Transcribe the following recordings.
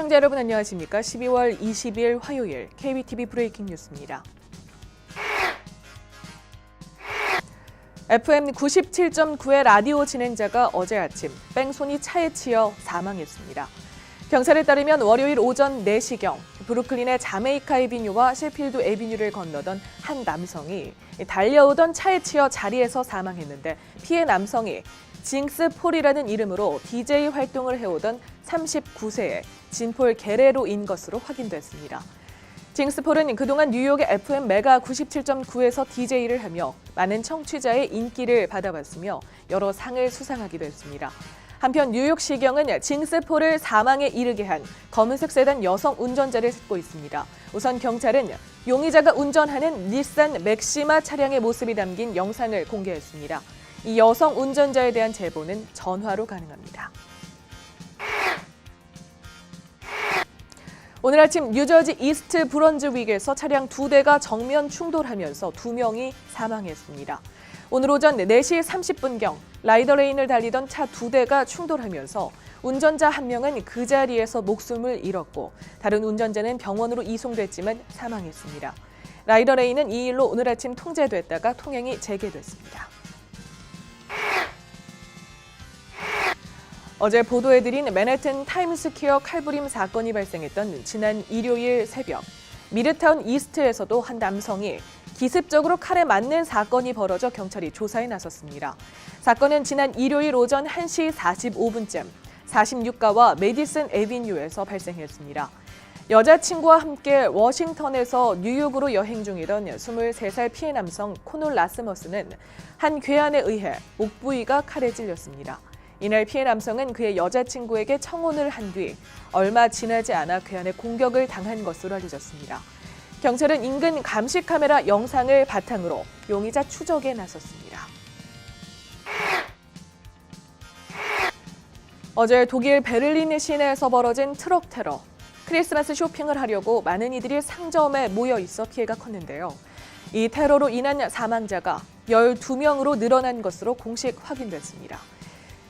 시청자 여러분 안녕하십니까? 12월 20일 화요일 KBTV 브레이킹 뉴스입니다. FM 97.9의 라디오 진행자가 어제 아침 뺑소니 차에 치여 사망했습니다. 경찰에 따르면 월요일 오전 4시경 브루클린의 자메이카 애비뉴와 셰필드 애비뉴를 건너던 한 남성이 달려오던 차에 치여 자리에서 사망했는데 피해 남성이 징스 폴이라는 이름으로 DJ 활동을 해오던 39세의 진폴 게레로인 것으로 확인됐습니다. 징스 폴은 그동안 뉴욕의 FM 메가 97.9에서 DJ를 하며 많은 청취자의 인기를 받아왔으며 여러 상을 수상하기도 했습니다. 한편 뉴욕시경은 징스 폴을 사망에 이르게 한 검은색 세단 여성 운전자를 찾고 있습니다. 우선 경찰은 용의자가 운전하는 닛산 맥시마 차량의 모습이 담긴 영상을 공개했습니다. 이 여성 운전자에 대한 제보는 전화로 가능합니다. 오늘 아침 뉴저지 이스트 브런즈윅에서 차량 2대가 정면 충돌하면서 2명이 사망했습니다. 오늘 오전 4시 30분경 라이더 레인을 달리던 차 2대가 충돌하면서 운전자 1명은 그 자리에서 목숨을 잃었고 다른 운전자는 병원으로 이송됐지만 사망했습니다. 라이더 레인은 이 일로 오늘 아침 통제됐다가 통행이 재개됐습니다. 어제 보도해드린 맨해튼 타임스퀘어 칼부림 사건이 발생했던 지난 일요일 새벽 미드타운 이스트에서도 한 남성이 기습적으로 칼에 맞는 사건이 벌어져 경찰이 조사에 나섰습니다. 사건은 지난 일요일 오전 1시 45분쯤 46가와 메디슨 애비뉴에서 발생했습니다. 여자친구와 함께 워싱턴에서 뉴욕으로 여행 중이던 23살 피해 남성 코놀 라스머스는 한 괴한에 의해 목 부위가 칼에 찔렸습니다. 이날 피해 남성은 그의 여자친구에게 청혼을 한 뒤 얼마 지나지 않아 괴한에 공격을 당한 것으로 알려졌습니다. 경찰은 인근 감시 카메라 영상을 바탕으로 용의자 추적에 나섰습니다. 어제 독일 베를린 시내에서 벌어진 트럭 테러. 크리스마스 쇼핑을 하려고 많은 이들이 상점에 모여 있어 피해가 컸는데요. 이 테러로 인한 사망자가 12명으로 늘어난 것으로 공식 확인됐습니다.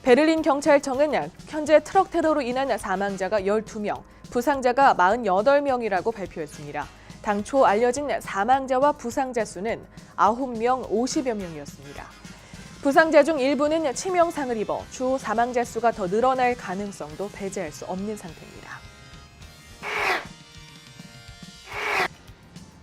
베를린 경찰청은 현재 트럭 테러로 인한 사망자가 12명, 부상자가 48명이라고 발표했습니다. 당초 알려진 사망자와 부상자 수는 9명, 50여 명이었습니다. 부상자 중 일부는 치명상을 입어 추후 사망자 수가 더 늘어날 가능성도 배제할 수 없는 상태입니다.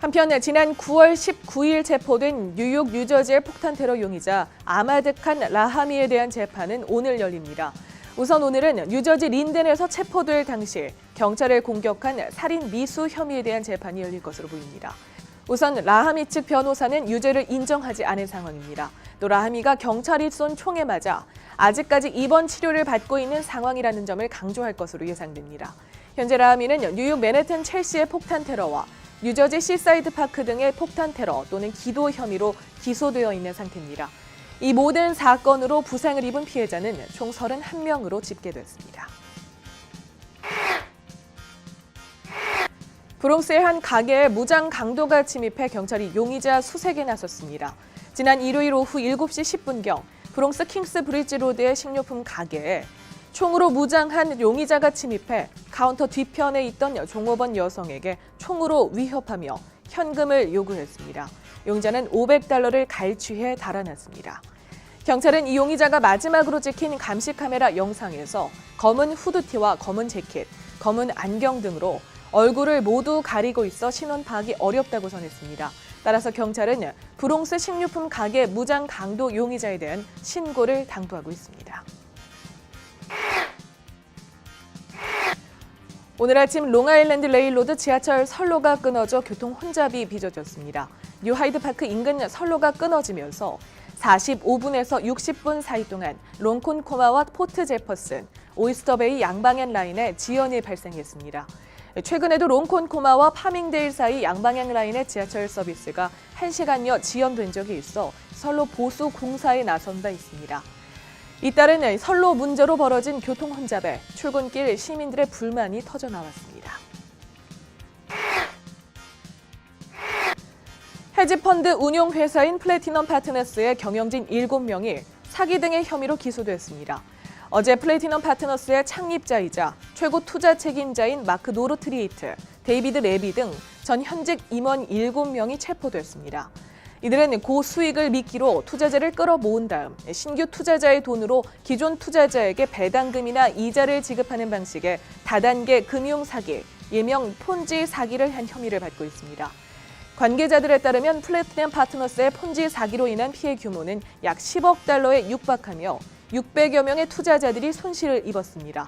한편 지난 9월 19일 체포된 뉴욕 뉴저지의 폭탄 테러 용의자 아마드 칸 라하미에 대한 재판은 오늘 열립니다. 우선 오늘은 뉴저지 린덴에서 체포될 당시 경찰을 공격한 살인 미수 혐의에 대한 재판이 열릴 것으로 보입니다. 우선 라하미 측 변호사는 유죄를 인정하지 않은 상황입니다. 또 라하미가 경찰이 쏜 총에 맞아 아직까지 입원 치료를 받고 있는 상황이라는 점을 강조할 것으로 예상됩니다. 현재 라하미는 뉴욕 맨해튼 첼시의 폭탄 테러와 뉴저지 시사이드 파크 등의 폭탄 테러 또는 기도 혐의로 기소되어 있는 상태입니다. 이 모든 사건으로 부상을 입은 피해자는 총 31명으로 집계됐습니다. 브롱스의 한 가게에 무장 강도가 침입해 경찰이 용의자 수색에 나섰습니다. 지난 일요일 오후 7시 10분경 브롱스 킹스 브리지 로드의 식료품 가게에 총으로 무장한 용의자가 침입해 카운터 뒤편에 있던 종업원 여성에게 총으로 위협하며 현금을 요구했습니다. 용의자는 $500를 갈취해 달아났습니다. 경찰은 이 용의자가 마지막으로 찍힌 감시 카메라 영상에서 검은 후드티와 검은 재킷, 검은 안경 등으로 얼굴을 모두 가리고 있어 신원 파악이 어렵다고 전했습니다. 따라서 경찰은 브롱스 식료품 가게 무장 강도 용의자에 대한 신고를 당부하고 있습니다. 오늘 아침 롱아일랜드 레일로드 지하철 선로가 끊어져 교통 혼잡이 빚어졌습니다. 뉴 하이드파크 인근 선로가 끊어지면서 45분에서 60분 사이 동안 롱콘코마와 포트 제퍼슨, 오이스터베이 양방향 라인에 지연이 발생했습니다. 최근에도 롱콘코마와 파밍데일 사이 양방향 라인의 지하철 서비스가 1시간여 지연된 적이 있어 선로 보수 공사에 나선 바 있습니다. 잇따른 선로 문제로 벌어진 교통 혼잡에 출근길 시민들의 불만이 터져나왔습니다. 헤지펀드 운용회사인 플래티넘 파트너스의 경영진 7명이 사기 등의 혐의로 기소됐습니다. 어제 플래티넘 파트너스의 창립자이자 최고 투자 책임자인 마크 노르트리히트, 데이비드 레비 등 전 현직 임원 7명이 체포됐습니다. 이들은 고수익을 미끼로 투자자를 끌어모은 다음 신규 투자자의 돈으로 기존 투자자에게 배당금이나 이자를 지급하는 방식의 다단계 금융 사기, 일명 폰지 사기를 한 혐의를 받고 있습니다. 관계자들에 따르면 플래티넘 파트너스의 폰지 사기로 인한 피해 규모는 약 10억 달러에 육박하며 600여 명의 투자자들이 손실을 입었습니다.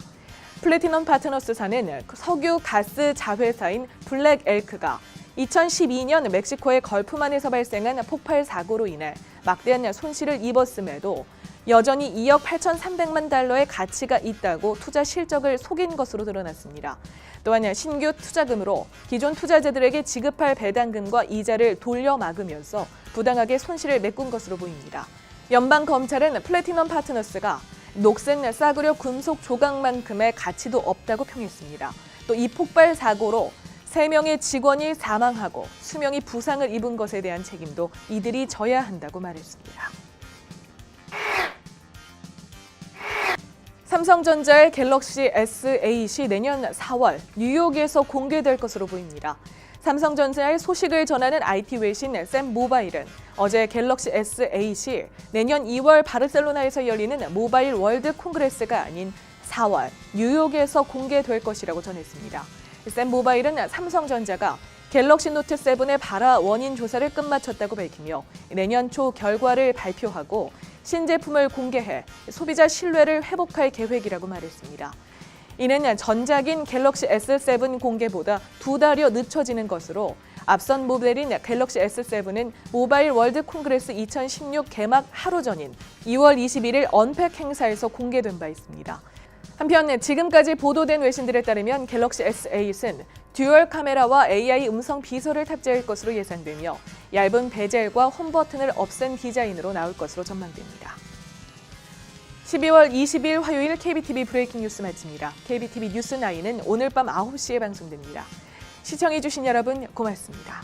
플래티넘 파트너스사는 석유 가스 자회사인 블랙 엘크가 2012년 멕시코의 걸프만에서 발생한 폭발 사고로 인해 막대한 손실을 입었음에도 여전히 2억 8,300만 달러의 가치가 있다고 투자 실적을 속인 것으로 드러났습니다. 또한 신규 투자금으로 기존 투자자들에게 지급할 배당금과 이자를 돌려 막으면서 부당하게 손실을 메꾼 것으로 보입니다. 연방검찰은 플래티넘 파트너스가 녹색 싸구려 금속 조각만큼의 가치도 없다고 평했습니다. 또 이 폭발 사고로 3명의 직원이 사망하고 수명이 부상을 입은 것에 대한 책임도 이들이 져야 한다고 말했습니다. 삼성전자의 갤럭시 S8이 내년 4월 뉴욕에서 공개될 것으로 보입니다. 삼성전자의 소식을 전하는 IT 외신 샘 모바일은 어제 갤럭시 S8이 내년 2월 바르셀로나에서 열리는 모바일 월드 콩그레스가 아닌 4월 뉴욕에서 공개될 것이라고 전했습니다. 샘 모바일은 삼성전자가 갤럭시 노트 7의 발화 원인 조사를 끝마쳤다고 밝히며 내년 초 결과를 발표하고 신제품을 공개해 소비자 신뢰를 회복할 계획이라고 말했습니다. 이는 전작인 갤럭시 S7 공개보다 2달여 늦춰지는 것으로 앞선 모델인 갤럭시 S7은 모바일 월드 콩그레스 2016 개막 하루 전인 2월 21일 언팩 행사에서 공개된 바 있습니다. 한편 지금까지 보도된 외신들에 따르면 갤럭시 S8은 듀얼 카메라와 AI 음성 비서를 탑재할 것으로 예상되며 얇은 베젤과 홈 버튼을 없앤 디자인으로 나올 것으로 전망됩니다. 12월 20일 화요일 KBTV 브레이킹 뉴스 마칩니다. KBTV 뉴스9은 오늘 밤 9시에 방송됩니다. 시청해주신 여러분 고맙습니다.